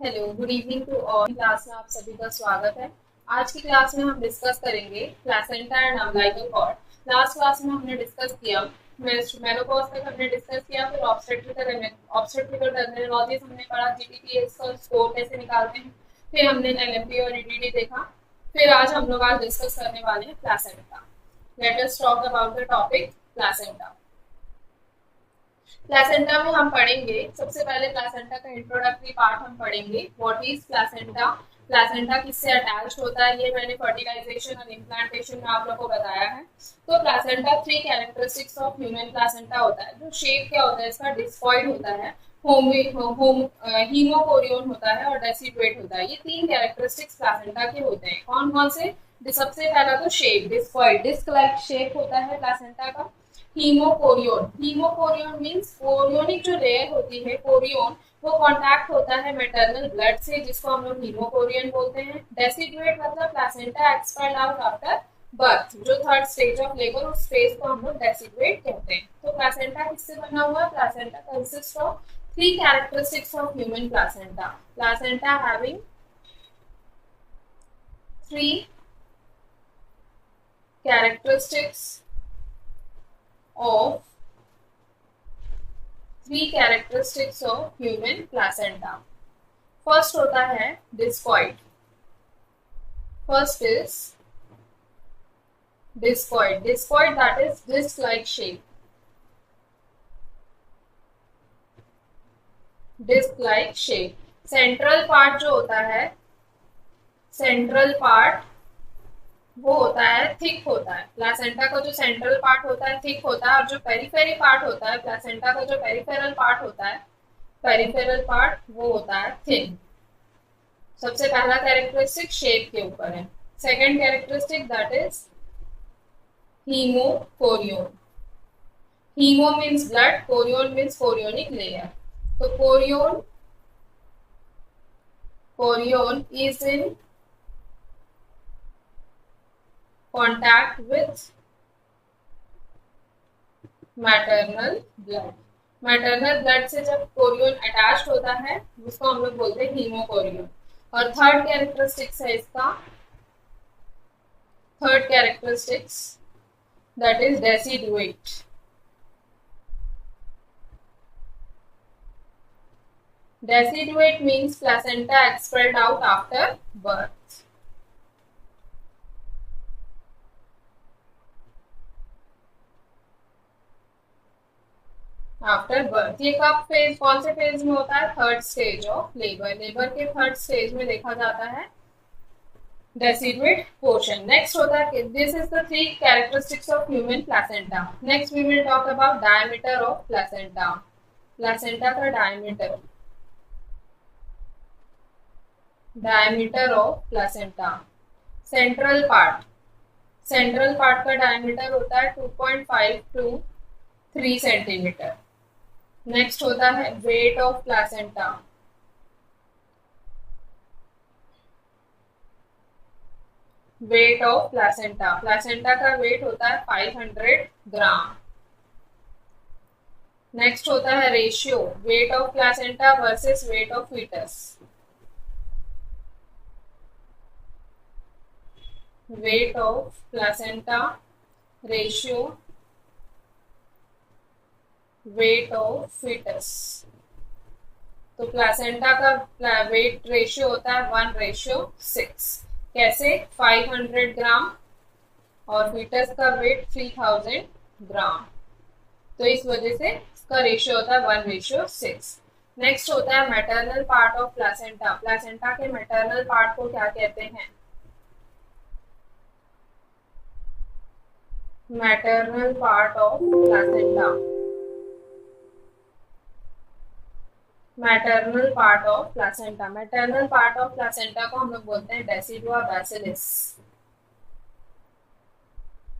Hello, good evening to all. Class में आप सभी का स्वागत है। आज की क्लास में हम डिस्कस करेंगे placenta and umbilical cord. Last class में हमने डिस्कस किया मेनोपॉज तक हमने डिस्कस किया, फिर ऑब्स्टेट्रिकल टर्मिनोलॉजीज हमने पढ़ा, जीटीटीएस का स्कोर कैसे निकालते हैं, फिर हमने एलएमपी और ईडीडी देखा। फिर आज हम लोग डिस्कस करने वाले हैं placenta. Let us talk about the topic placenta. Placenta में हम पढ़ेंगे, सबसे पहले प्लेसेंटा का इंट्रोडक्टरी पार्ट हम पढ़ेंगे। व्हाट इज प्लेसेंटा, प्लेसेंटा किससे अटैच्ड होता है, ये मैंने फर्टिलाइजेशन और इम्प्लांटेशन में आप लोग को बताया है। तो placenta three characteristics of human placenta होता है। जो शेप क्या होता है इसका, डिस्कॉइड होता है, हीमोकोरियन होता है और डेसिडुएट होता है। ये तीन कैरेक्टरिस्टिक्स प्लेसेंटा के होते हैं। कौन कौन से? सबसे पहला तो shape, discoid, disc like shape होता है प्लेसेंटा का। हीमोकोरियन, हीमोकोरियन मींस कोरियोनिक जो लेयर होती है कोरियन, वो कांटेक्ट होता है मैटरनल ब्लड से, जिसको हम लोग हीमोकोरियन बोलते हैं। डेसिडुएट मतलब placenta expelled out after birth, जो थर्ड स्टेज ऑफ लेबर, उस स्टेज को हम लोग डेसिडुएट कहते हैं। तो प्लेसेंटा किससे बना हुआ है? Placenta consist of three characteristics of human placenta. Placenta having three characteristics of three characteristics of human placenta. First होता है discoid. First is discoid. Discoid, that is disc-like shape. Disc-like shape. Central part जो होता है, central part वो होता है thick होता है। प्लेसेंटा का जो सेंट्रल पार्ट होता है थिक होता है, और जो पेरिफेरी पार्ट होता है प्लेसेंटा का, जो पेरिफेरल पार्ट होता है, पेरिफेरल पार्ट वो होता है थिन। सबसे पहला कैरेक्टरिस्टिक शेप के ऊपर है। Second characteristic that is haemochorion. Haemo means blood, chorion means chorionic layer. तो chorion is in contact with maternal blood. Maternal blood से जब कोरियन अटैच्ड होता है उसको हम लोग बोलते हैं हीमोकोरियन। और थर्ड कैरेक्टरिस्टिक्स है इसका, third characteristics that is deciduate. Deciduate means placenta expelled out after birth. After birth. ये कब फेज, कौन से फेज में होता है? Third stage of labour. Labour के थर्ड स्टेज में देखा जाता है डेसिडुएट पोर्शन। नेक्स्ट होता है, this is the three characteristics of human placenta. Next we will talk about diameter of placenta. Placenta का diameter, diameter of placenta. Central part, central part का diameter होता है 2.5 to 3 सेंटीमीटर। नेक्स्ट होता है weight of placenta. Weight of placenta, placenta का weight होता है 500 gram. Next होता है ratio, weight of placenta versus weight of foetus. Weight of placenta ratio weight of foetus. तो प्लेसेंटा का वेट रेशियो होता है 1:6। कैसे? 500 ग्राम और फीटस का वेट 3000 ग्राम। तो इस वजह से इसका रेशियो होता है 1:6। नेक्स्ट होता है maternal part of placenta. Placenta के मैटरनल पार्ट को क्या कहते हैं? Maternal part of placenta, maternal part of placenta. Maternal part of placenta को हम लोग बोलते हैं decidua basalis.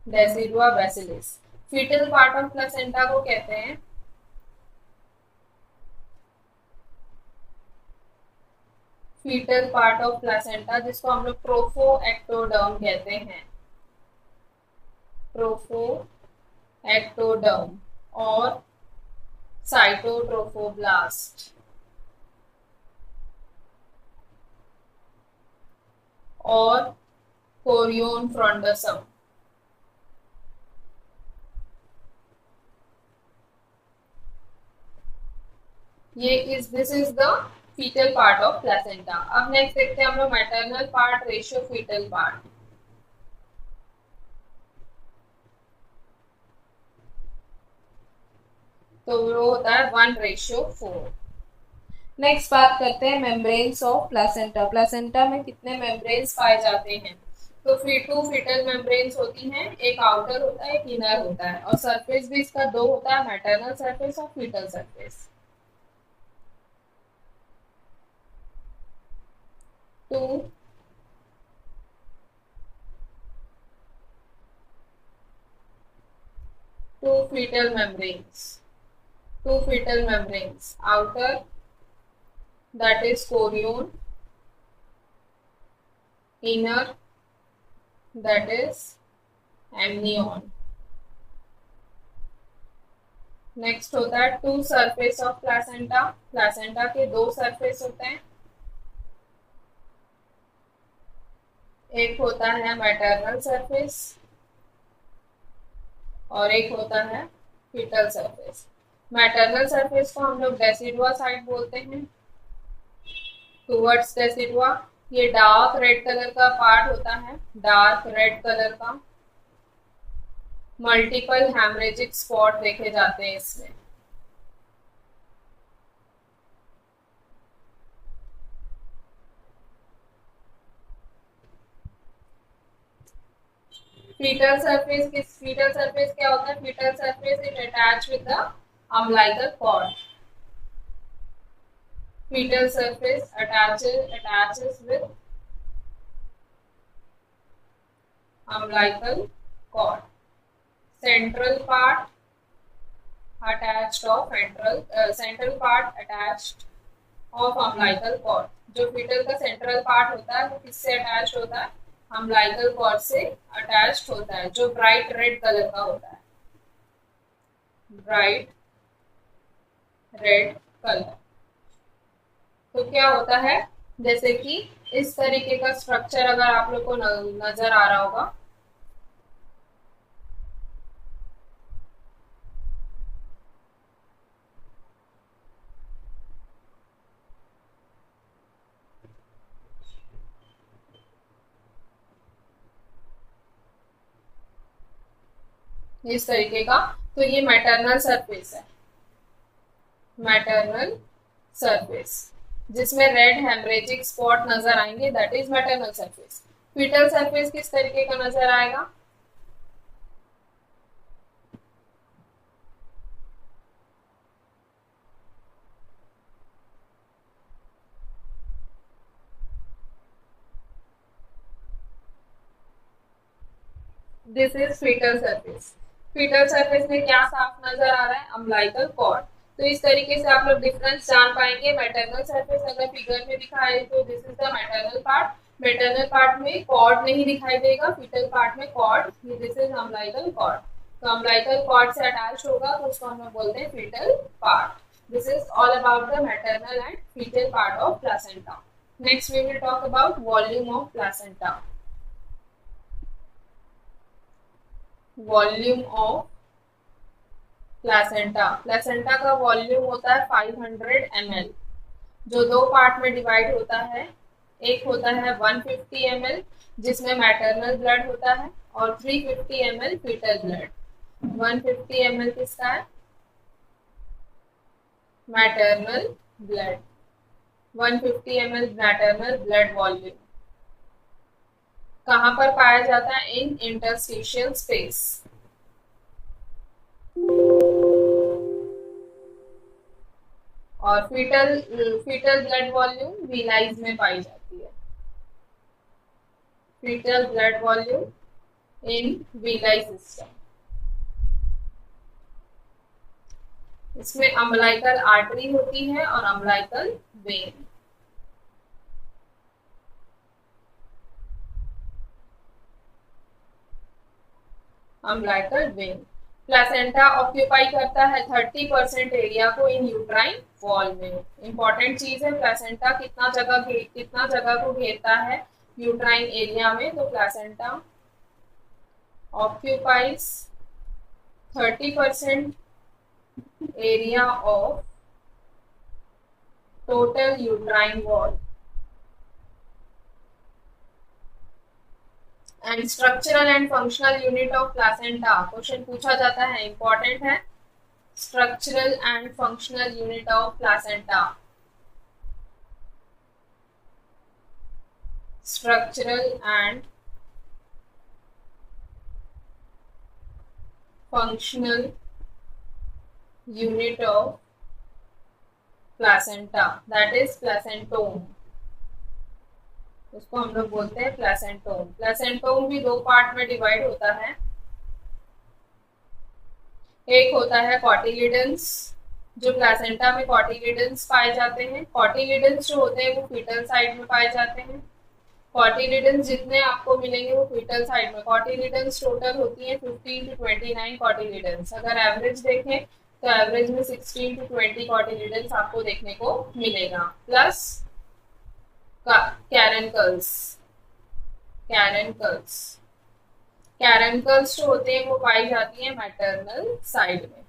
Decidua basalis. Fetal part of placenta को कहते हैं फीटल पार्ट ऑफ प्लेसेंटा, जिसको हम लोग प्रोफोएक्टोडर्म कहते हैं। प्रोफोएक्टोडर्म और साइटोट्रोफोब्लास्ट। और chorion frondosum. This is the fetal part of placenta. अब नेक्स्ट देखते हैं हम लोग maternal part, ratio fetal part. तो वो होता है 1:4। नेक्स्ट बात करते हैं मेम्ब्रेन्स ऑफ प्लेसेंटा। प्लेसेंटा में कितने मेम्ब्रेन्स पाए जाते हैं? तो टू फीटल मेम्ब्रेन्स होती हैं, एक आउटर होता है, एक इनर होता है, और सरफेस भी इसका दो होता है, मैटरनल सरफेस और fetal surface. two fetal membranes, outer that is chorion, inner that is amnion। Next होता है two surface of placenta. Placenta के दो सरफेस होते हैं, एक होता है मैटरनल सरफेस और एक होता है फीटल सरफेस। मैटरनल सरफेस को हम लोग डेसिडुआ साइड बोलते हैं, टुवर्ड्स डेसिडुआ। ये डार्क रेड कलर का पार्ट होता है, डार्क रेड कलर का। मल्टीपल हेमरेजिक स्पॉट देखे जाते हैं इसमें। फीटल सरफेस क्या होता है? Foetal surface is attach with the umbilical cord. Foetal surface attaches with umbilical cord। central part attached of umbilical cord। जो फीटल का सेंट्रल पार्ट होता है वो किससे अटैच होता है? अम्बिलिकल कॉर्ड से अटैच्ड होता है, जो ब्राइट रेड कलर का होता है, ब्राइट रेड कलर। तो क्या होता है, जैसे कि इस तरीके का स्ट्रक्चर अगर आप लोग को नजर आ रहा होगा, इस तरीके का, तो ये मैटरनल सरफेस है। मैटरनल सरफेस जिसमें रेड हेमरेजिक स्पॉट नजर आएंगे, that is maternal surface. Fetal surface किस तरीके का नजर आएगा? This is foetal surface. Fetal surface में क्या साफ नजर आ रहा है? Umbilical cord. तो इस तरीके से आप लोग डिफरेंस जान पाएंगे। मैटरनल सरफेस अगर फिगर में दिखाए तो this is the maternal part. Maternal part में कॉर्ड नहीं दिखाई देगा, फीटल पार्ट में cord. This is umbilical cord. तो अम्बिलिकल कॉर्ड से अटैच होगा तो उसको हम लोग बोलते हैं foetal part. This is all about the maternal and foetal part of placenta. Next we will talk about volume of placenta. Volume of placenta. Placenta का वॉल्यूम होता है 500 ml, जो दो पार्ट में डिवाइड होता है। एक होता है 150 ml जिसमें मैटरनल ब्लड होता है, और 350 ml फीटल ब्लड। 150 ml किसका है? Maternal blood. 150 ml maternal blood volume कहां पर पाया जाता है? In interstitial space. और फीटल ब्लड वॉल्यूम विलाइज में पाई जाती है। Foetal blood volume in villi system. इसमें अम्बिलिकल आर्टरी होती है और umbilical vein. Umbilical vein. Placenta occupy करता है 30% एरिया को इन यूट्राइन वॉल में। इंपॉर्टेंट चीज है, प्लेसेंटा कितना जगह को घेरता है? यूट्राइन एरिया में, तो placenta occupies 30% area of total uterine wall. And structural and functional unit of placenta, question पूछा जाता है, इंपॉर्टेंट है। Structural and functional unit of placenta, structural and functional unit of placenta, that is placentome, उसको हम लोग बोलते हैं प्लेसेंटोम। Placentome भी दो पार्ट में डिवाइड होता है, एक होता है कॉटिलिडन्स, जो प्लेसेंटा में कॉटिलिडन्स पाए जाते हैं। कॉटिलिडन्स जो होते हैं वो फीटल साइड में पाए जाते हैं। कॉटिलिडन्स जितने आपको मिलेंगे वो फीटल साइड में, कॉटिलिडन्स टोटल होती है 15 to 29 कॉटिलिडन्स। अगर एवरेज देखें तो एवरेज में 16 to 20 कॉटिलिडन्स आपको देखने को मिलेगा, प्लस कैरेंकल्स। कैरेंकल्स कैरेंकल्स जो होते हैं वो पाई जाती है मैटरनल साइड में।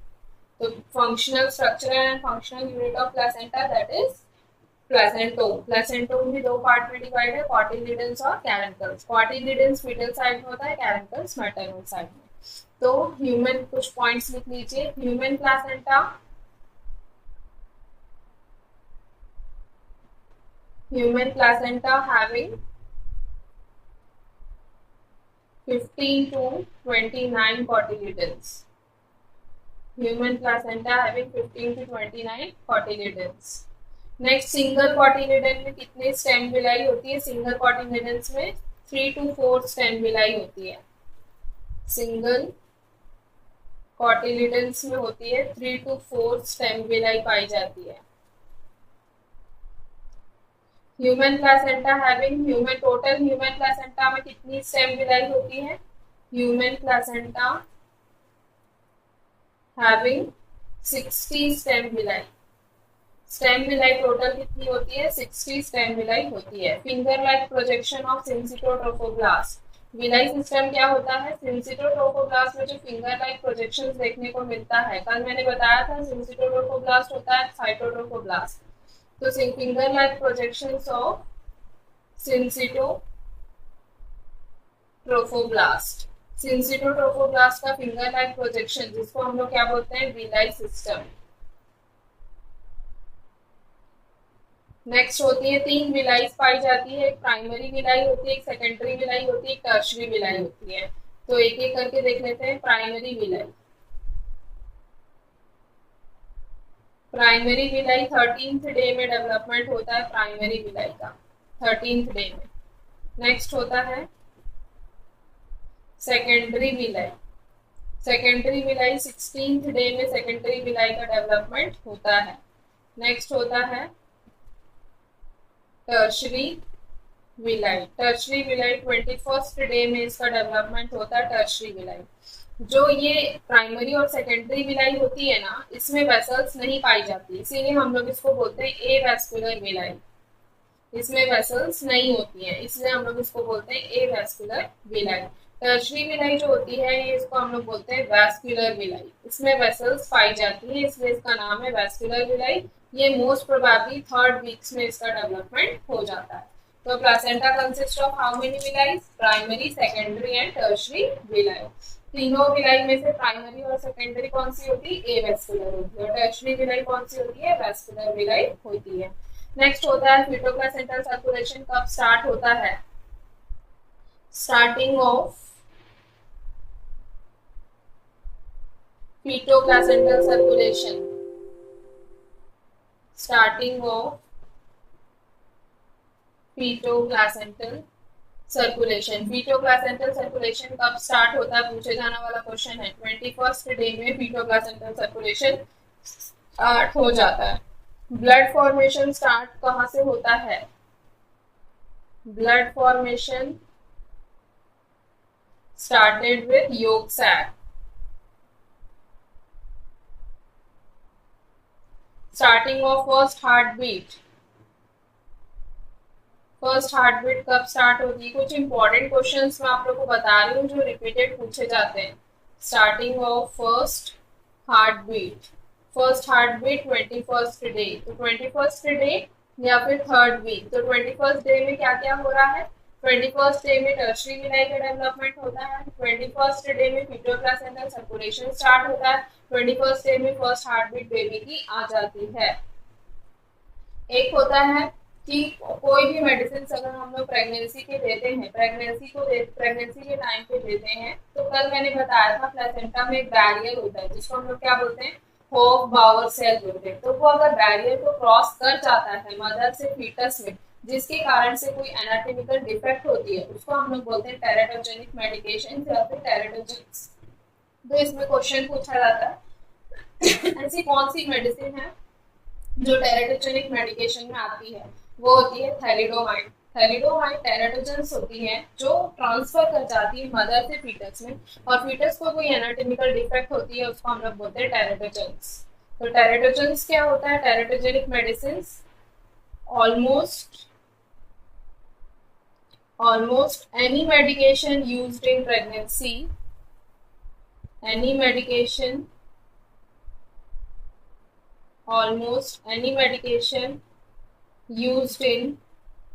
तो functional, structural and functional unit of placenta that is placentome. Placentome भी दो पार्ट में डिवाइड है, कॉटिलिडन्स और कैरेंकल्स। कॉटिलिडन्स फीटल साइड में होता है, कैरेंकल्स मैटरनल साइड में। तो ह्यूमन, कुछ पॉइंट्स लिख लीजिए। Human placenta, human placenta having 15 to 29 cotyledons. Human placenta having 15 to 29 cotyledons. Next, single cotyledon में कितने स्टेम विलाई होती है? सिंगल कॉटिलिडन्स में 3 to 4 स्टेम विलाई होती है। सिंगल कॉटिलिडन्स में होती है 3 to 4 स्टेम विलाई पाई जाती है। Human placenta having, human, total human placenta में कितनी स्टेम विलाई होती है? Human placenta having 60 stem villi. Stem villi total कितनी होती है? 60 स्टेम विलाई होती है। Finger like projection of syncytiotrophoblast, villi system क्या होता है? सिंसिटोट्रोफोब्लास्ट में जो फिंगर लाइक प्रोजेक्शंस देखने को मिलता है, कल मैंने बताया था सिंसिटोट्रोफोब्लास्ट होता है साइटोट्रोफोब्लास्ट। तो फिंगर लाइक प्रोजेक्शंस ऑफ सिंसिटोट्रोफोब्लास्ट, सिंसिटोट्रोफोब्लास्ट का फिंगर लाइक प्रोजेक्शन, जिसको हम लोग क्या बोलते हैं? Villi system. नेक्स्ट होती है, 3 विलाई पाई जाती है, एक प्राइमरी विलाई होती है, एक सेकेंडरी विलाई होती है, एक टर्शरी विलाई होती है। तो एक एक करके देख लेते हैं। Primary villi, primary villi 13th day में डेवलपमेंट होता है, प्राइमरी विलाई का 13th डे में। नेक्स्ट होता है secondary villi, secondary villi 16th day में सेकेंडरी विलाई का डेवलपमेंट होता है। नेक्स्ट होता है tertiary villi, tertiary villi 21st day में इसका डेवलपमेंट होता है, टर्शरी विलाई। जो ये प्राइमरी और सेकेंडरी विलाई होती है ना, इसमें वेसल्स नहीं पाई जाती, इसीलिए हम लोग इसको बोलते हैं एवेस्कुलर विलाई। इसमें वेसल्स नहीं होती है, इसलिए हम लोग इसको बोलते हैं एवेस्कुलर विलाई। टर्शरी विलाई जो होती है, ये इसको हम लोग बोलते हैं वैस्कुलर विलाई। इसमें वेसल्स पाई जाती है, इसलिए इसका नाम है वैस्कुलर विलाई। ये मोस्ट प्रोबेबली 3rd वीक्स में इसका डेवलपमेंट हो जाता है। तो placenta consist of how many villi? Primary, secondary and tertiary villi. तीनों विलाई में से प्राइमरी और सेकेंडरी कौन सी होती है? एवेस्कुलर होती है। और टर्शरी विलाई कौन सी होती है? वैस्कुलर विलाई होती है। नेक्स्ट होता है फीटोप्लेसेंटल सर्कुलेशन कब स्टार्ट होता है? Starting of fetoplacental circulation, starting of fetoplacental circulation. Fetoplacental circulation कब स्टार्ट होता है? पूछे जाने वाला क्वेश्चन है। 21st डे में फीटोप्लेसेंटल सर्कुलेशन स्टार्ट हो जाता है। ब्लड फॉर्मेशन स्टार्ट कहाँ से होता है? Blood formation started with yolk sac। Starting of first heart beat, first heart beat कब स्टार्ट होती है? कुछ इंपॉर्टेंट क्वेश्चंस मैं आप लोग को बता रही हूँ जो रिपीटेड पूछे जाते हैं। Starting of first heart beat, first heart beat 21st day, तो 21st डे या फिर थर्ड वीक। तो 21st डे में क्या क्या हो रहा है? 21st डे में टर्शरी विलाई का डेवलपमेंट होता है। 21st डे में फीटल प्लेसेंटल सर्कुलेशन स्टार्ट होता है। 21st डे में फर्स्ट हार्ट बीट बेबी की आ जाती है। एक होता है कि कोई भी मेडिसिन अगर हम लोग प्रेगनेंसी के देते हैं, प्रेगनेंसी के टाइम पे देते हैं, तो कल मैंने बताया था प्लेसेंटा में एक बैरियर होता है जिसको हम लोग क्या बोलते हैं? होप बाउअर सेल बोलते हैं। तो वो अगर बैरियर को क्रॉस कर जाता है मदर से फीटस में, जिसके कारण से कोई एनाटॉमिकल डिफेक्ट होती है, उसको हम लोग बोलते हैं टेराटोजेनिक मेडिकेशन या फिर टेराटोजेनिक्स। तो इसमें क्वेश्चन पूछा जाता है ऐसी कौन सी मेडिसिन है जो टेराटोजेनिक मेडिकेशन में आती है? वो होती है थैलिडोमाइड। थैलिडोमाइड टेराटोजेंस होती है जो ट्रांसफर कर जाती है मदर से फीटस में, और फीटस को कोई एनाटॉमिकल डिफेक्ट होती है, उसको हम लोग बोलते हैं टेराटोजेंस। तो टेराटोजेंस क्या होता है? Teratogenic medicine almost any medication used in pregnancy, almost any medication used in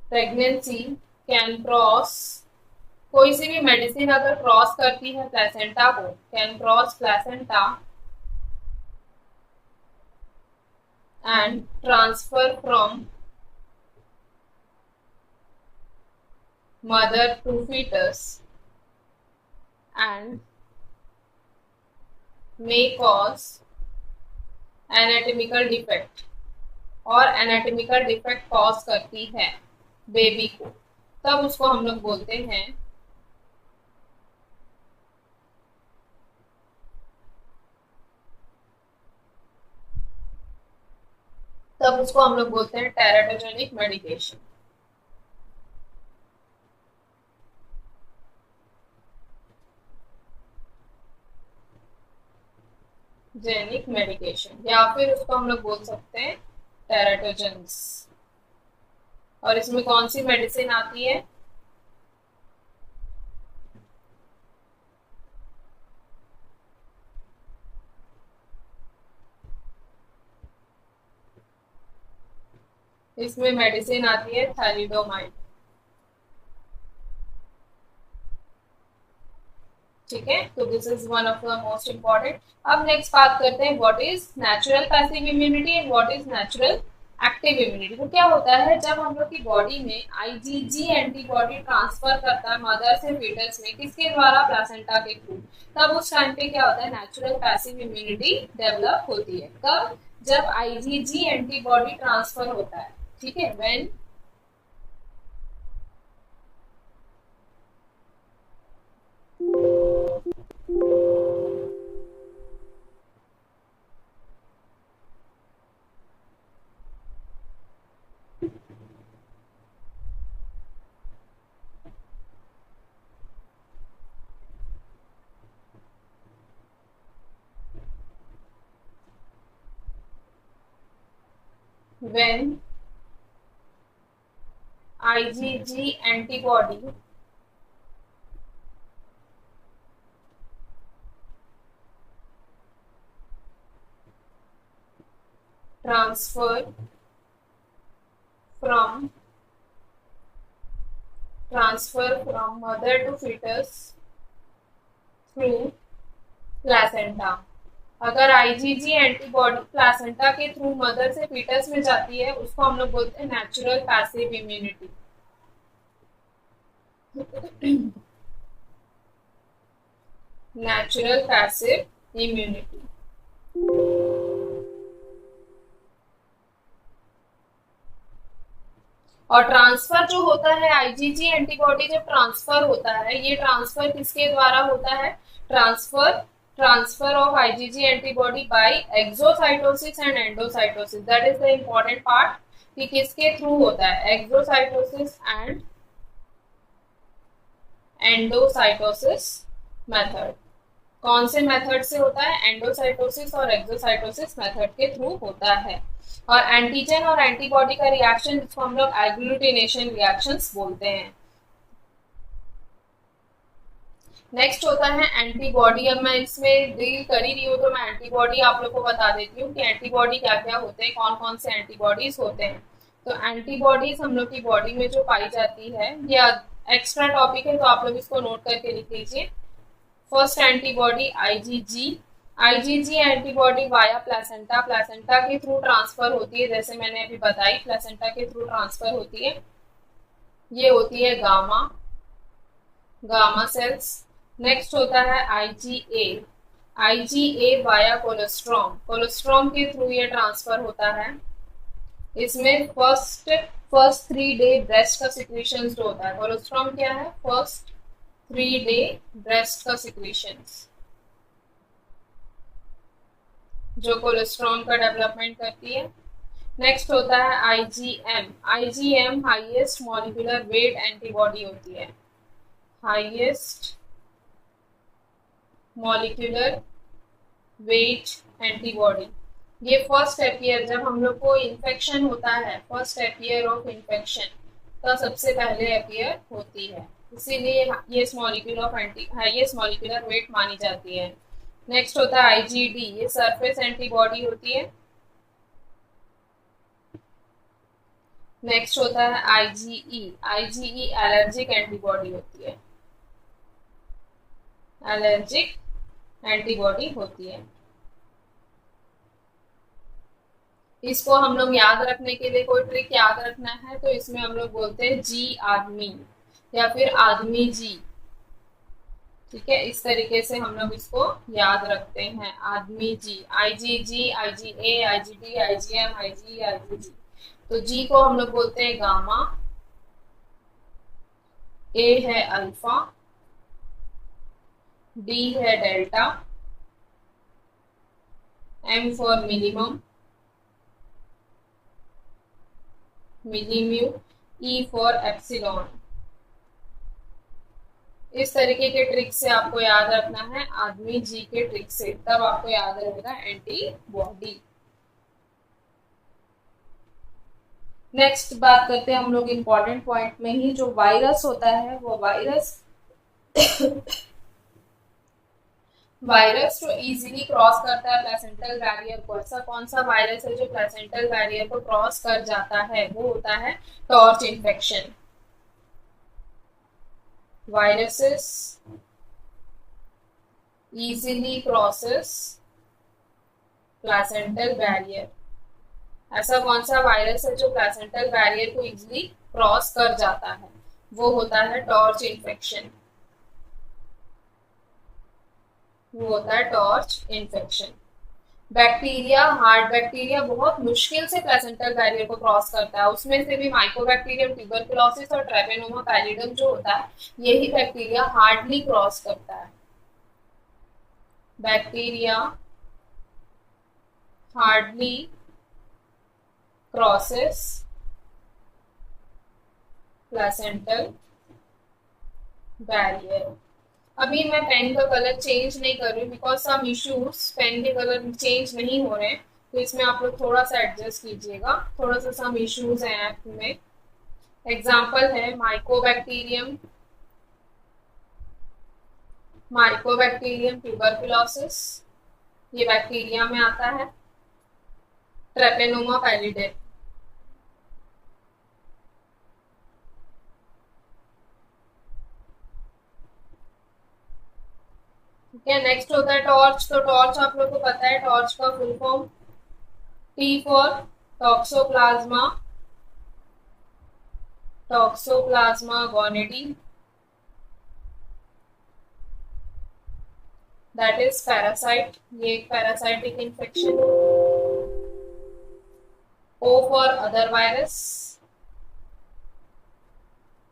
pregnancy can cross, कोई सी भी मेडिसिन अगर क्रॉस करती है प्लेसेंटा को, can cross placenta and transfer from mother to fetus and may cause anatomical defect, और anatomical defect cause करती है baby को, तब उसको हम लोग बोलते हैं टेराटोजेनिक मेडिकेशन। जेनिक मेडिकेशन या फिर उसको हम लोग बोल सकते हैं टेराटोजेंस। और इसमें कौन सी मेडिसिन आती है? इसमें मेडिसिन आती है थैलिडोमाइड। ठीक है, तो this is one of the most important. अब नेक्स्ट बात करते हैं what is natural passive immunity and what is natural active immunity. तो क्या होता है जब हम लोग की बॉडी में आईजीजी एंटीबॉडी ट्रांसफर करता है मदर से फीटस में, किसके द्वारा? प्लेसेंटा के थ्रू। तब उस टाइम पे क्या होता है? नेचुरल पैसिव इम्यूनिटी डेवलप होती है। कब? जब आईजीजी एंटीबॉडी ट्रांसफर होता है। ठीक है, when IgG antibody transfer from mother to fetus through placenta। अगर आईजीजी एंटीबॉडी प्लासेंटा के थ्रू मदर से फीटस में जाती है, उसको हम लोग बोलते हैं natural passive immunity. Natural passive immunity. और ट्रांसफर जो होता है आईजीजी एंटीबॉडी जब ट्रांसफर होता है, ये ट्रांसफर किसके द्वारा होता है? Transfer of IgG antibody by exocytosis and endocytosis। that is the important part कि किसके थ्रू होता है? exocytosis and endocytosis method। कौन से मेथड से होता है? एंडोसाइटोसिस और एक्सोसाइटोसिस मेथड के थ्रू होता है। और एंटीजन और एंटीबॉडी का रिएक्शन जिसको हम लोग एग्लूटिनेशन रिएक्शंस बोलते हैं। नेक्स्ट होता है एंटीबॉडी। अब मैं इसमें डील कर ही रही हूँ तो मैं एंटीबॉडी आप लोग को बता देती हूँ कि एंटीबॉडी क्या क्या होते हैं, कौन कौन से एंटीबॉडीज होते हैं। तो एंटीबॉडीज हम लोग की बॉडी में जो पाई जाती है, या एक्स्ट्रा टॉपिक है तो आप लोग इसको नोट करके लिख लीजिए। First antibody IgG. IgG antibody via placenta, placenta के थ्रू ट्रांसफर होती है, जैसे मैंने अभी बताई प्लेसेंटा के थ्रू ट्रांसफर होती है। ये होती है गामा, गामा सेल्स। नेक्स्ट होता है IgA. IgA via colostrum, colostrum के थ्रू ये ट्रांसफर होता है। इसमें फर्स्ट 3 डे ब्रेस्ट का सिक्रीशन जो होता है, कोलेस्ट्रॉम क्या है? फर्स्ट 3 डे ब्रेस्ट का सिक्रीशन जो कोलेस्ट्रॉल का डेवलपमेंट करती है। नेक्स्ट होता है IgM. IgM highest molecular weight antibody होती है, हाईएस्ट मॉलिक्यूलर वेट एंटीबॉडी। ये फर्स्ट अपीयर, जब हम लोग को इन्फेक्शन होता है, फर्स्ट अपीयर ऑफ इन्फेक्शन का सबसे पहले अपीयर होती है, इसीलिए ये molecule of highest molecular weight मानी जाती है। नेक्स्ट होता है आईजीडी, ये सरफेस एंटीबॉडी होती है। नेक्स्ट होता है आईजीई। आईजीई एलर्जिक एंटीबॉडी होती है, एलर्जिक एंटीबॉडी होती है। इसको हम लोग याद रखने के लिए कोई ट्रिक याद रखना है तो इसमें हम लोग बोलते हैं जी आदमी या फिर आदमी जी, ठीक है। इस तरीके से हम लोग इसको याद रखते हैं, आदमी जी। IgG, IgA, IgD, IgM, Ig, IgG. तो जी को हम लोग बोलते हैं गामा, ए है अल्फा, डी है डेल्टा, एम फॉर मिनिमम, मिलीम्यू, ई फॉर एप्सिलॉन। इस तरीके के ट्रिक से आपको याद रखना है, आदमी जी के ट्रिक से, तब आपको याद रहेगा एंटीबॉडी। नेक्स्ट बात करते हैं हम लोग इंपॉर्टेंट पॉइंट में ही, जो वायरस होता है वो वायरस वायरस जो इजीली क्रॉस करता है प्लेसेंटल बैरियर को। ऐसा कौन सा वायरस है जो प्लेसेंटल बैरियर को क्रॉस कर जाता है? वो होता है torch infection. Viruses easily crosses placental barrier. ऐसा कौन सा वायरस है जो प्लेसेंटल बैरियर को इजीली क्रॉस कर जाता है? वो होता है टॉर्च इन्फेक्शन, वो होता है torch infection. Bacteria, hard bacteria बहुत मुश्किल से प्लेसेंटल बैरियर को क्रॉस करता है, उसमें से भी माइकोबैक्टीरियम ट्यूबरकुलोसिस और ट्रेपेनोमा पैलिडम जो होता है, यही बैक्टीरिया हार्डली क्रॉस करता है। Bacteria hardly crosses placental barrier. अभी मैं पेन का कलर चेंज नहीं कर रही बिकॉज सम इश्यूज, पेन के कलर चेंज नहीं हो रहे हैं, तो इसमें आप लोग थोड़ा सा एडजस्ट कीजिएगा, थोड़ा सा सम इश्यूज हैं ऐप में। एग्जांपल है माइकोबैक्टीरियम, माइकोबैक्टीरियम ट्यूबरकुलोसिस, ये बैक्टीरिया में आता है। ट्रेपेनोमा पैलिडम, ठीक है। नेक्स्ट होता है टॉर्च। तो टॉर्च आप लोग को पता है, टॉर्च का full form T for toxoplasma, toxoplasma gondii, that is parasite, ये एक parasitic infection. O for other virus,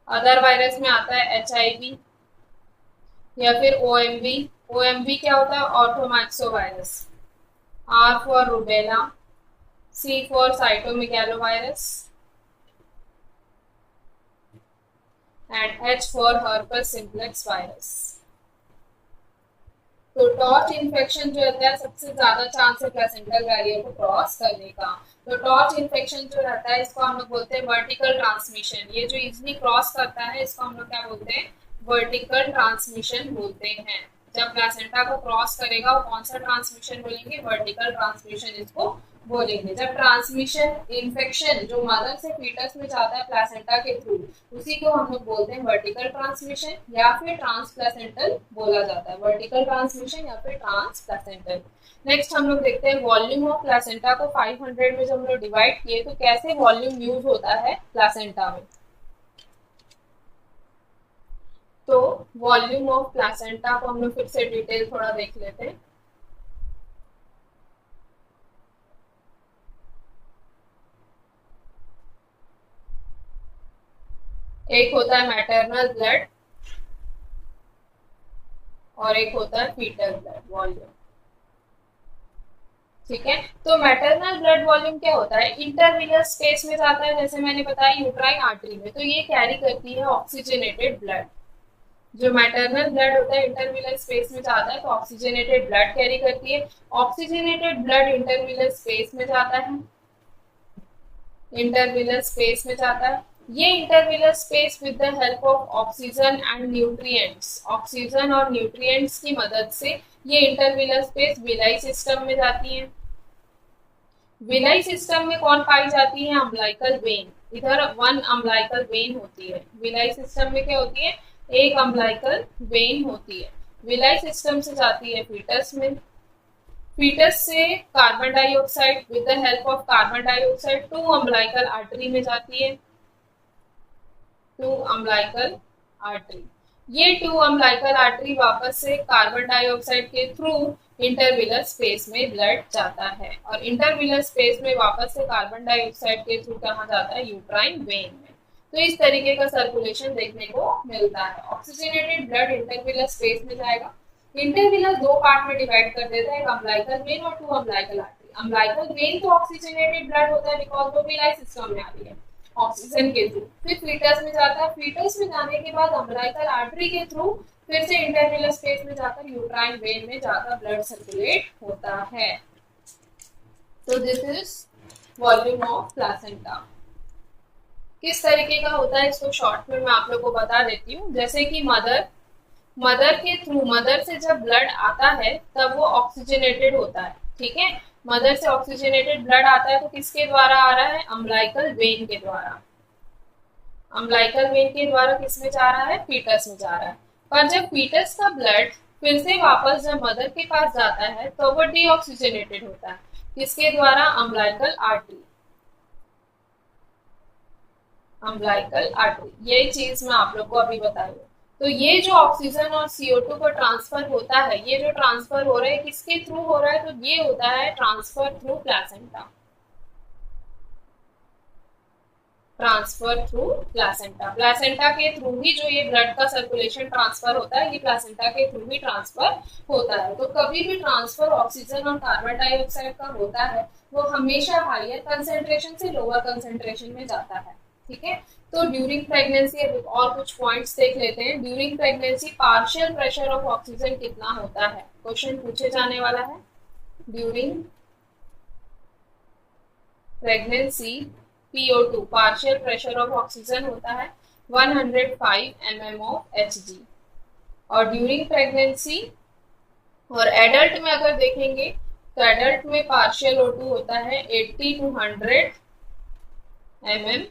other virus में आता है HIV या फिर OMV। OMV क्या होता है? Orthomyxo virus. R for rubella, C for cytomegalovirus and H for herpes simplex virus. तो टॉर्च इन्फेक्शन जो रहता है सबसे ज्यादा चांस है प्लेसेंटल बैरियर को क्रॉस करने का। तो टॉर्च इन्फेक्शन जो रहता है इसको हम लोग बोलते हैं वर्टिकल ट्रांसमिशन। ये जो इजिली क्रॉस करता है इसको हम लोग क्या बोलते हैं, वर्टिकल ट्रांसमिशन बोलते हैं। जब प्लेसेंटा को क्रॉस करेगा वो कौन सा ट्रांसमिशन बोलेंगे, वर्टिकल ट्रांसमिशन इसको बोलेंगे। जब ट्रांसमिशन इन्फेक्शन जो मदर से फीटस में जाता है प्लेसेंटा के थ्रू, उसी को हम लोग बोलते हैं वर्टिकल ट्रांसमिशन या फिर ट्रांसप्लेसेंटल बोला जाता है। वर्टिकल ट्रांसमिशन या फिर ट्रांसप्लेसेंटल। नेक्स्ट हम लोग देखते हैं वॉल्यूम ऑफ प्लेसेंटा को 500 में जब हम लोग डिवाइड किए तो कैसे वॉल्यूम यूज होता है प्लेसेंटा में। तो वॉल्यूम ऑफ प्लेसेंटा को हम लोग फिर से डिटेल थोड़ा देख लेते हैं। एक होता है मैटरनल ब्लड और एक होता है फीटल ब्लड वॉल्यूम। ठीक है, तो मैटरनल ब्लड वॉल्यूम क्या होता है, इंटरवीनस स्पेस में जाता है, जैसे मैंने बताया यूट्राइन आर्टरी में, तो ये कैरी करती है ऑक्सीजनेटेड ब्लड। जो मैटरनल ब्लड होता है इंटरवीनस स्पेस में जाता है तो ऑक्सीजनेटेड ब्लड कैरी करती है। ऑक्सीजनेटेड ब्लड इंटरवीनस स्पेस में जाता है, इंटरवीनस स्पेस में जाता है। ये intravenous space with the help of oxygen and nutrients, oxygen और न्यूट्रिएंट्स की मदद से ये इंटरवीनस स्पेस विलाई सिस्टम में जाती है। विलाई सिस्टम में कौन पाई जाती है, अम्बिलिकल वेन। इधर वन अम्बिलिकल वेन होती है। विलाई सिस्टम में क्या होती है, एक अम्बिलिकल वेन होती है। विलाई सिस्टम से जाती है फीटस में, फीटस से carbon dioxide with the help of carbon dioxide two umbilical artery में जाती है, टू अम्बिलिकल आर्टरी। ये टू अम्बिलिकल आर्टरी वापस से कार्बन डाइऑक्साइड के थ्रू इंटरविलस स्पेस में ब्लड जाता है और इंटरविलस स्पेस में वापस से कार्बन डाइऑक्साइड के थ्रू कहाँ जाता है, यूट्राइन वेन में। तो इस तरीके का सर्कुलेशन देखने को मिलता है। ऑक्सीजनेटेड ब्लड इंटरविलस स्पेस में जाएगा। इंटरविलस दो पार्ट में डिवाइड कर देता है, एक अम्बिलिकल वेन और two umbilical artery. Umbilical vein तो ऑक्सीजनेटेड ब्लड होता है बिकॉज वो विलाई सिस्टम में आ रही है ऑक्सीजन के थ्रू। फिर फीटस में जाता है, फीटस में जाने के बाद अम्बिलिकल आर्टरी के थ्रू फिर से इंटरविलस स्पेस में जाकर यूट्राइन वेन में जाकर ब्लड सर्कुलेट होता है। तो this is volume of placenta. किस तरीके का होता है इसको शॉर्ट में मैं आप लोग को बता देती हूँ। जैसे कि मदर के थ्रू, मदर से जब ब्लड आता है तब वो ऑक्सीजनेटेड होता है। ठीक है, मदर से ऑक्सीजनेटेड ब्लड आता है तो किसके द्वारा आ रहा है, अम्बिलिकल वेन के द्वारा। अम्बिलिकल वेन के द्वारा किसमें जा रहा है, फीटस में जा रहा है। पर जब फीटस का ब्लड फिर से वापस जब मदर के पास जाता है तो वो डीऑक्सीजनेटेड होता है। किसके द्वारा, अम्बिलिकल आर्टरी, अम्बिलिकल आर्टरी। यही चीज मैं आप लोग को अभी बताई। तो ये जो ऑक्सीजन और CO2 का ट्रांसफर होता है, ये जो ट्रांसफर हो रहा है किसके थ्रू हो रहा है, तो ये होता है transfer through placenta, transfer through placenta. Placenta के थ्रू ही जो ये ब्लड का सर्कुलेशन ट्रांसफर होता है, ये प्लेसेंटा के थ्रू ही ट्रांसफर होता है। तो कभी भी ट्रांसफर ऑक्सीजन और कार्बन डाइऑक्साइड का होता है वो हमेशा हायर कंसेंट्रेशन से लोअर कंसेंट्रेशन में जाता है। ठीक है, तो ड्यूरिंग प्रेगनेंसी और कुछ पॉइंट्स देख लेते हैं। During pregnancy partial pressure of oxygen कितना होता है, क्वेश्चन पूछे जाने वाला है। During pregnancy PO2 partial pressure of oxygen होता है 105 mm of Hg। और ड्यूरिंग प्रेगनेंसी और एडल्ट में अगर देखेंगे तो एडल्ट में पार्शियल O2 होता है 80 to 100 mm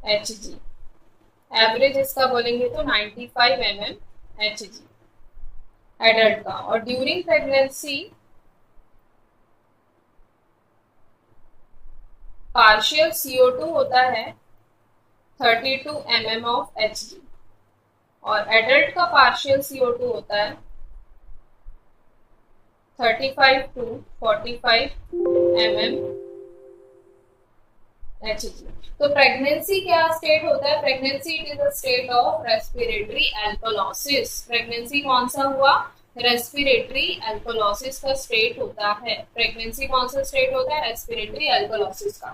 Hg। एवरेज इसका बोलेंगे तो 95 mm Hg एडल्ट का। और ड्यूरिंग प्रेगनेंसी पार्शियल CO2 होता है 32 mm of Hg और एडल्ट का पार्शियल CO2 होता है 35 to 45 mm Hg। तो प्रेगनेंसी क्या स्टेट होता है, pregnancy it is a state of respiratory alkalosis. Pregnancy कौन सा हुआ, रेस्पिरेटरी एल्कोलोसिस का स्टेट होता है। प्रेगनेंसी कौन सा स्टेट होता है, रेस्पिरेटरी एल्कोलोसिस का।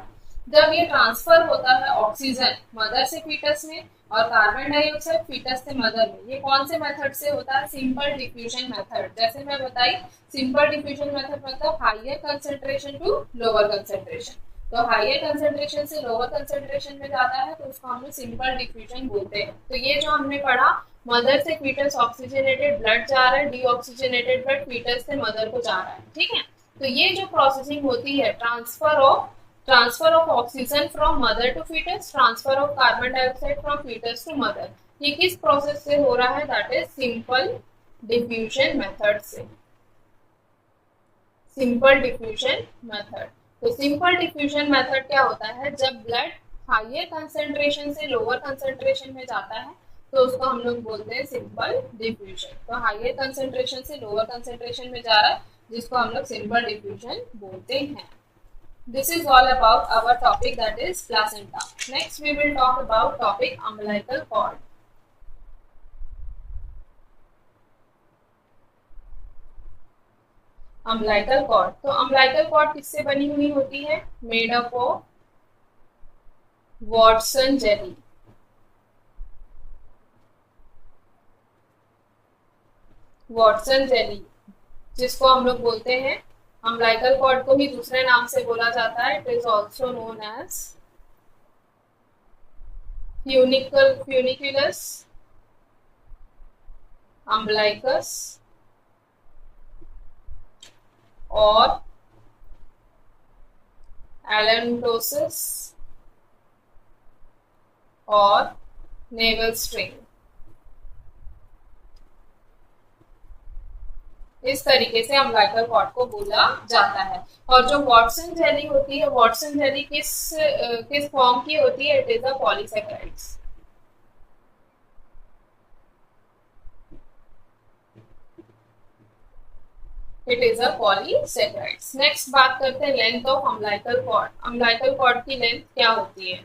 जब ये ट्रांसफर होता है ऑक्सीजन मदर से फीटस में और कार्बन डाइऑक्साइड फीटस से मदर में। ये कौन से मेथड से होता है? Simple diffusion method. जैसे मैं बताई, सिंपल डिफ्यूजन मेथड मतलब higher concentration to lower concentration. तो हायर कंसेंट्रेशन से लोअर कंसेंट्रेशन में जाता है तो उसको हम लोग सिंपल डिफ्यूजन बोलते हैं। तो ये जो हमने पढ़ा, मदर से फीटस ऑक्सीजनेटेड ब्लड जा रहा है, डीऑक्सीजनेटेड ब्लड फीटस से मदर को जा रहा है, ठीक है। तो ये जो प्रोसेसिंग होती है, transfer of oxygen from mother to fetus, transfer of carbon dioxide from foetus to mother, ये किस प्रोसेस से हो रहा है? That is simple diffusion method से। Simple diffusion method. तो सिंपल डिफ्यूजन मेथड क्या होता है? जब ब्लड हायर कंसेंट्रेशन से लोअर कंसेंट्रेशन में जाता है तो उसको हम लोग बोलते हैं सिंपल डिफ्यूजन। तो हायर कंसेंट्रेशन से लोअर कंसेंट्रेशन में जा रहा है जिसको हम लोग सिंपल डिफ्यूजन बोलते हैं। This is all about our topic, that is placenta. Next we will talk about topic umbilical cord. Umbilical cord. तो umbilical cord किससे बनी हुई होती है? Made up of Watson jelly. Watson jelly जिसको हम लोग बोलते हैं अम्बिलिकल कॉर्ड को ही दूसरे नाम से बोला जाता है। It is also known as funiculus umbilicus और एलेंटोसिस और नेवल स्ट्रिंग। इस तरीके से अम्बिलिकल कॉर्ड को बोला जाता है। और जो वॉटसन जेली होती है, वॉटसन जेली किस फॉर्म की होती है? It is a polysaccharides. It is a polysaccharides. Next बात करते हैं length of umbilical cord. Umbilical cord की लेंथ क्या होती है?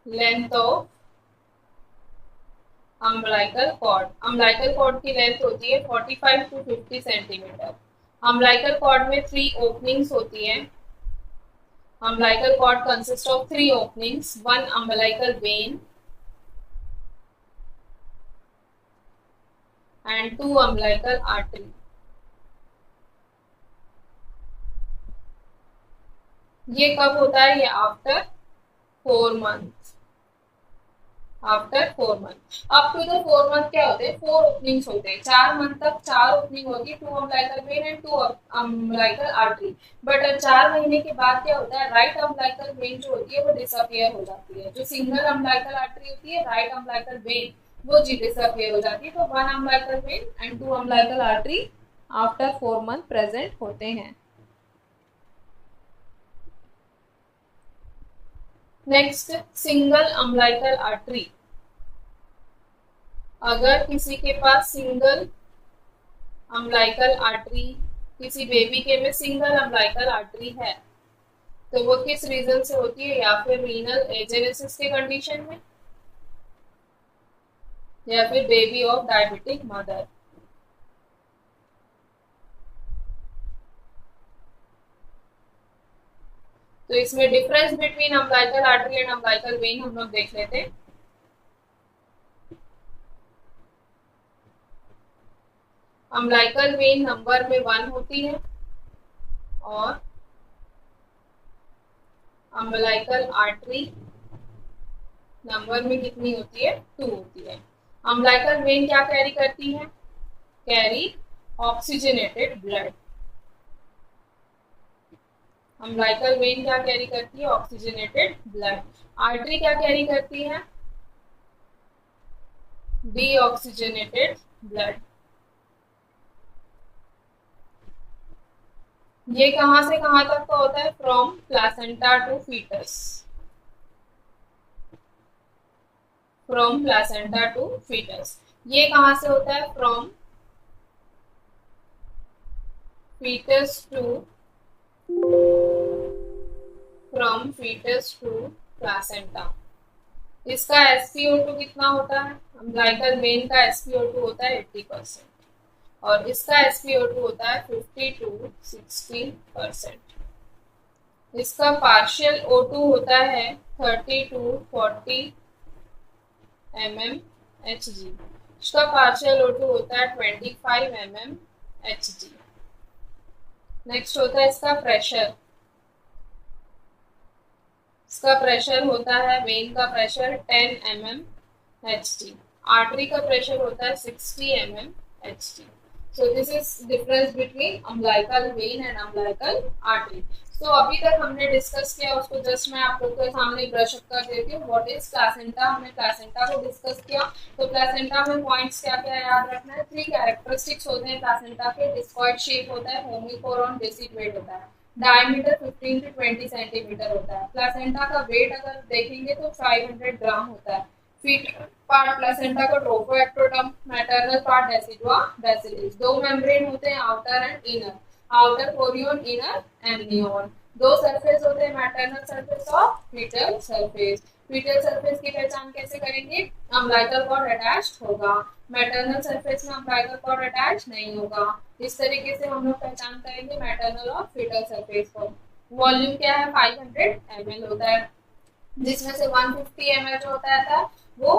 लेंथ ऑफ अम्बिलिकल कॉर्ड की लेंथ होती है 45 to 50 सेंटीमीटर। अम्बिलिकल कॉर्ड में 3 ओपनिंग्स होती है। Umbilical cord consist of 3 openings, 1 umbilical vein and 2 umbilical artery. ये कब होता है? ये after 4 month. After 4 month. Up to the 4 month क्या होते हैं? 4 ओपनिंग्स होते हैं। 4 मंथ तक 4 ओपनिंग होती है, 2 umbilical vein and 2 umbilical artery. But 4 महीने के बाद क्या होता है? राइट अम्बिलिकल वेन जो होती है वो डिसअपियर हो जाती है। जो सिंगल अम्बिलिकल आर्टरी होती है, राइट अम्बिलिकल वेन, वो जी डिसअपियर हो जाती है। तो 1 umbilical vein and 2 umbilical artery after 4 month present होते हैं। Next, single umbilical artery. अगर किसी के पास सिंगल अम्बिलिकल आर्टरी, किसी बेबी के में सिंगल अम्बिलिकल आर्टरी है, तो वो किस रीजन से होती है? या फिर रीनल एजेनेसिस के कंडीशन में, या फिर बेबी ऑफ डायबिटिक मदर। तो इसमें difference between umbilical artery and umbilical when हम लोग देख लेते हैं। अम्बिलिकल वेन नंबर में 1 होती है और अम्बिलिकल आर्टरी नंबर में कितनी होती है? 2 होती है। अम्बिलिकल वेन क्या कैरी करती है? Carry oxygenated blood. Umbilical vein क्या कैरी करती है? Oxygenated blood. आर्टरी क्या कैरी करती है? Deoxygenated blood. ये कहां से कहां तक का होता है? From placenta to foetus. From placenta to foetus. ये कहां से होता है? From foetus to placenta. इसका SpO2 कितना होता है? अम्बिलिकल वेन का SpO2 होता है 80% और इसका SpO2 होता है 50 to 60%। इसका पार्शियल O2 होता है 30 to 40 mmHg। इसका पार्शियल O2 होता है 25 mmHg। नेक्स्ट होता है इसका प्रेशर। इसका प्रेशर होता है, वेन का प्रेशर 10 mmHg। आर्टरी का प्रेशर होता है 60 mmHg। So this is difference between umbilical vein and umbilical artery. So अभी तक हमने डिस्कस किया उसको जस्ट मैं आप लोग के सामने ब्रश अप कर देती हूँ। व्हाट इज प्लासेंटा, हमने प्लासेंटा को डिस्कस किया। तो प्लासेंटा में पॉइंट्स क्या क्या याद रखना है, 3 कैरेक्टरिस्टिक्स होते हैं प्लासेंटा के। डिस्कॉइड शेप होता है, होमिकोरॉन बेसिक वेट होता है, डायमीटर 15 to 20 सेंटीमीटर होता है। प्लासेंटा का वेट अगर देखेंगे तो 500 ग्राम होता है। फीट पार्ट प्लासेंटा का trophoectoderm, maternal part decidua basalis. 2 membrane होते हैं, outer and inner, outer chorion, inner amnion. 2 surface होते हैं, मैटरनल सरफेस और फीटल सरफेस। फीटल सरफेस की पहचान कैसे करेंगे, अम्बिलिकल कॉर्ड अटैच्ड होगा, मैटरनल सरफेस में अम्बिलिकल कॉर्ड अटैच नहीं होगा। इस तरीके से हम लोग पहचान करेंगे मैटरनल और फीटल सरफेस को। वॉल्यूम क्या है, 500 ml होता है, जिसमें से 150 ml जो होता है वो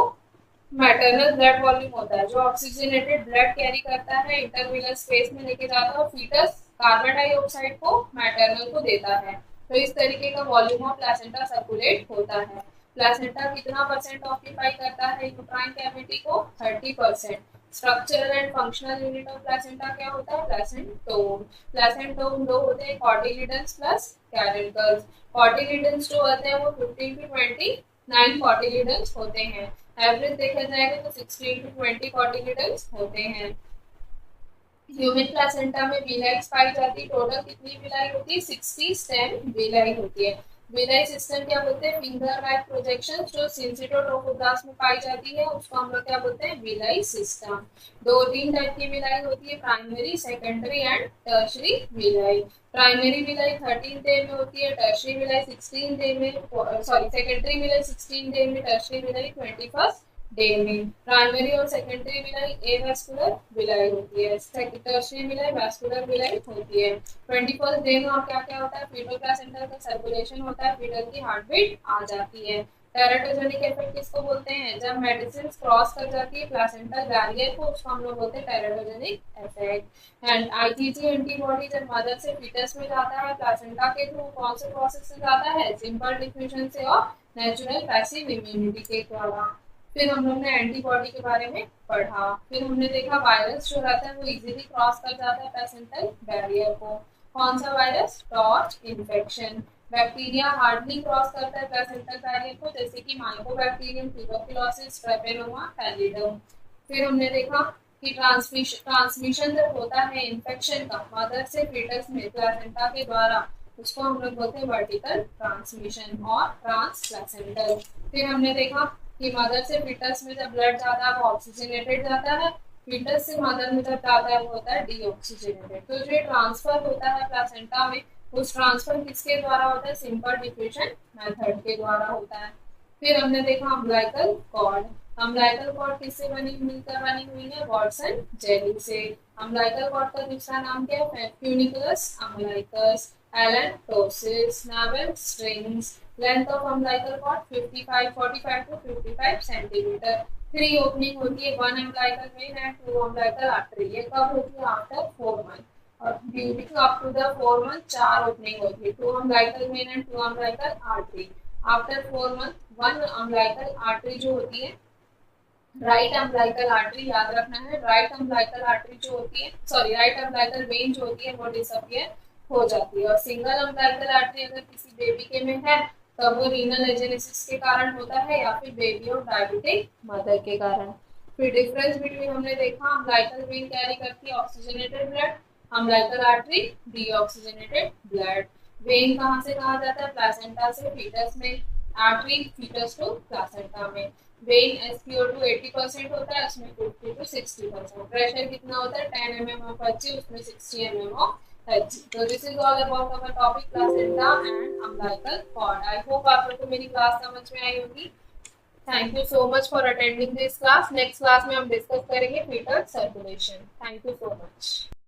मैटरनल ब्लड वॉल्यूम होता है, जो ऑक्सीजनेटेड ब्लड कैरी करता है, इंटरविनल स्पेस में लेके जाता है और फीटस कार्बन डाइऑक्साइड को मैटरनल को देता है। तो इस तरीके का वॉल्यूम ऑफ प्लासेंटा सर्कुलेट होता है। प्लासेंटा कितना परसेंट ऑक्यूपाई करता है यूट्राइन कैविटी को, 30%। Structural and functional unit of placenta क्या होता है, प्लासेंटोम। प्लासेंटोम 2 होते हैं, कॉटिलिडन्स प्लस कैरिकल्स। कॉटिलिडन्स जो होते हैं वो 15 to 29 कॉटिलिडन्स होते हैं। एवरेज देखा जाएगा तो 16 to 20 कॉटिलिडन्स होते हैं। ह्यूमन प्लासेंटा में विलाइस पाई जाती है। टोटल कितनी विलाई होती है, 60 स्टेम विलाई होती है। विलाई सिस्टम क्या बोलते हैं, फिंगर लाइक प्रोजेक्शन जो सिंसिटोट्रोफोब्लास्ट में पाई जाती है उसको हम लोग क्या बोलते हैं, विलाई सिस्टम। 2-3 टाइप की विलाई होती है, primary, secondary and tertiary villi. Primary villi 13 day में होती है, टर्शरी विलाई 16 डे में, सॉरी सेकेंडरी विलाई 16 डे में, टर्शरी विलाई 21 डे में। प्राइमरी और सेकेंडरी विलाई एवास्कुलर विलाई होती है, टर्शरी विलाई वैस्कुलर विलाई होती है। 21 डे में और क्या क्या होता है, फीटल प्लेसेंटा का सर्कुलेशन होता है, फीटल की हार्ट बीट आ जाती है। टेराटोजेनिक इफेक्ट किसको बोलते हैं, जब मेडिसिन क्रॉस कर जाती है प्लेसेंटा बैरियर को, उसको हम लोग बोलते हैं teratogenic effect. And IgG antibody जब मदर से फीटस में जाता है प्लेसेंटा के थ्रू, कौन से प्रोसेस से जाता है, सिंपल डिफ्यूजन से और नेचुरल पैसिव इम्यूनिटी के द्वारा। फिर हम लोग ने एंटीबॉडी के बारे में पढ़ा। फिर हमने देखा वायरस जो रहता है वो इजीली क्रॉस कर जाता है प्लेसेंटल बैरियर को। कौन सा virus, torch infection. Bacteria hardly cross करता है प्लेसेंटल बैरियर को, जैसे कि माइकोबैक्टीरियम, ट्यूबरकुलोसिस, ट्रेपेनोमा, पैलिडम। फिर हमने देखा कि ट्रांसमिशन जब होता है इन्फेक्शन का मदर से फीटस में प्लेसेंटा के द्वारा, उसको हम लोग बोलते हैं वर्टिकल ट्रांसमिशन और ट्रांसप्लेसेंटल। फिर हमने देखा कि मदर से फीटस में जब ब्लड जाता है वो ऑक्सीजनेटेड जाता है, फीटस से मदर में जब जाता है वो होता है डीऑक्सीजनेटेड। तो जो ट्रांसफर होता है प्लेसेंटा में, उस ट्रांसफर किसके द्वारा होता है, सिंपल डिफ्यूजन मेथड के द्वारा होता है। फिर हमने देखा अम्बिलिकल कॉर्ड। अम्बिलिकल कॉर्ड किससे मिलकर बनी हुई है, वाटसन जेली से। अम्बिलिकल कॉर्ड का दूसरा नाम क्या है, फ्यूनिकुलस अम्बिलिकस, एलेंटोसिस, navel strings. Length of umbilical cord 45 to 55 centimetre. 3 opening होती है, 1 umbilical vein and 2 umbilical artery. ये कब होती है, आफ्टर 4 मंथ। और during up to the 4 month 4 opening होती है, 2 umbilical vein and 2 umbilical artery. After 4 month 1 umbilical artery जो होती है, राइट अम्बिलिकल आर्टरी याद रखना है। राइट अम्बिलिकल आर्टरी जो होती है, सॉरी राइट अम्बिलिकल वेन जो होती है वो डिसअपियर हो जाती है। और सिंगल अम्बिलिकल आर्टरी अगर किसी बेबी के में है तब वो रीनल एजेनेसिस के कारण होता है या फिर बेबी और डायबिटिक मदर के कारण। फिर डिफरेंस बिटवीन हमने देखा, अम्बिलिकल वेन कैरी करती है oxygenated blood, umbilical artery deoxygenated blood. When कहाँ से कहा जाता है, प्लेसेंटा से फीटस में, आर्टरी फीटस टू प्लेसेंटा में। वेन SpO2 80% होता है, उसमें 50 to 60%। प्रेशर कितना होता है, 10 mm of Hg, उसमें 60 mm of Hg। तो this is all about our topic placenta and umbilical cord. I hope आप लोग को मेरी क्लास समझ में आई होगी। Thank you so much for attending this class. Next class में हम डिस्कस करेंगे foetal circulation. Thank you so much.